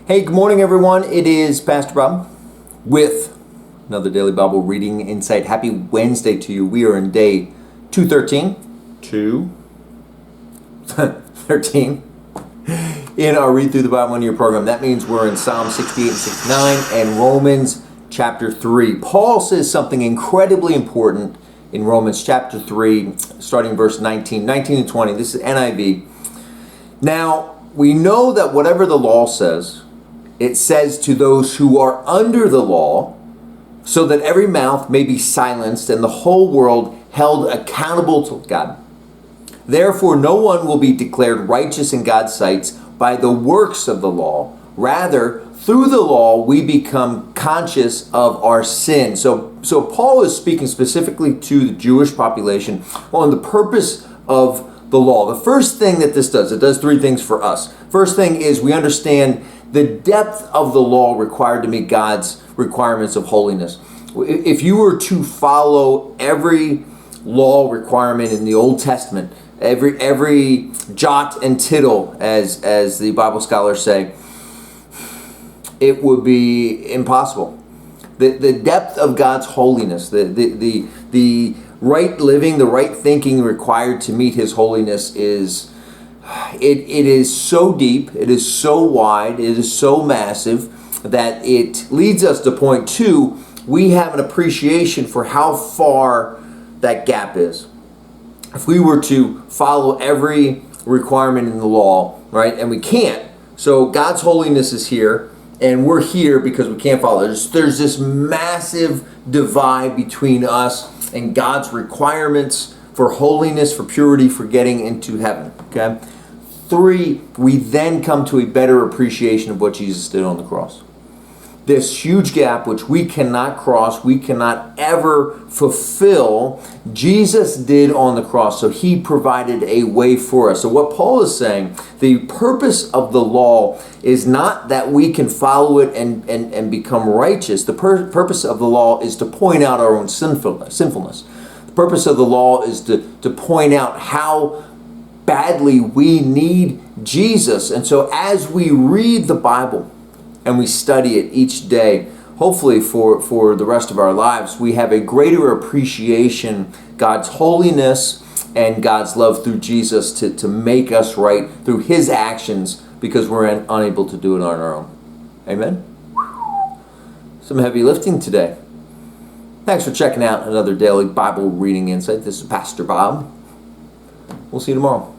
Hey, good morning, everyone. It is Pastor Bob with another Daily Bible Reading Insight. Happy Wednesday to you. We are in day 213 in our Read Through the Bible in Your program. That means we're in Psalm 68 and 69 and Romans chapter 3. Paul says something incredibly important in Romans chapter 3, starting verse 19 and 20. This is NIV. Now, we know that whatever the law says, it says to those who are under the law, so that every mouth may be silenced and the whole world held accountable to God. Therefore, no one will be declared righteous in God's sight by the works of the law. Rather, through the law, we become conscious of our sin. So Paul is speaking specifically to the Jewish population on the purpose of the law. The first thing that this does, it does three things for us. First thing is we understand the depth of the law required to meet God's requirements of holiness. If you were to follow every law requirement in the Old Testament, every jot and tittle, as the Bible scholars say, it would be impossible. The depth of God's holiness, the right living, the right thinking required to meet His holiness is so deep, it is so wide, it is so massive that it leads us to point two, we have an appreciation for how far that gap is. If we were to follow every requirement in the law, right, and we can't, so God's holiness is here, and we're here because we can't follow it. There's this massive divide between us and God's requirements for holiness, for purity, for getting into heaven, okay? 3, we then come to a better appreciation of what Jesus did on the cross. This huge gap which we cannot cross, we cannot ever fulfill, Jesus did on the cross. So He provided a way for us. So what Paul is saying, the purpose of the law is not that we can follow it and become righteous. The purpose of the law is to point out our own sinfulness. The purpose of the law is to point out how badly we need Jesus. And so as we read the Bible and we study it each day, hopefully for the rest of our lives, we have a greater appreciation God's holiness and God's love through Jesus to make us right through His actions because we're unable to do it on our own. Amen? Some heavy lifting today. Thanks for checking out another daily Bible reading insight. This is Pastor Bob. We'll see you tomorrow.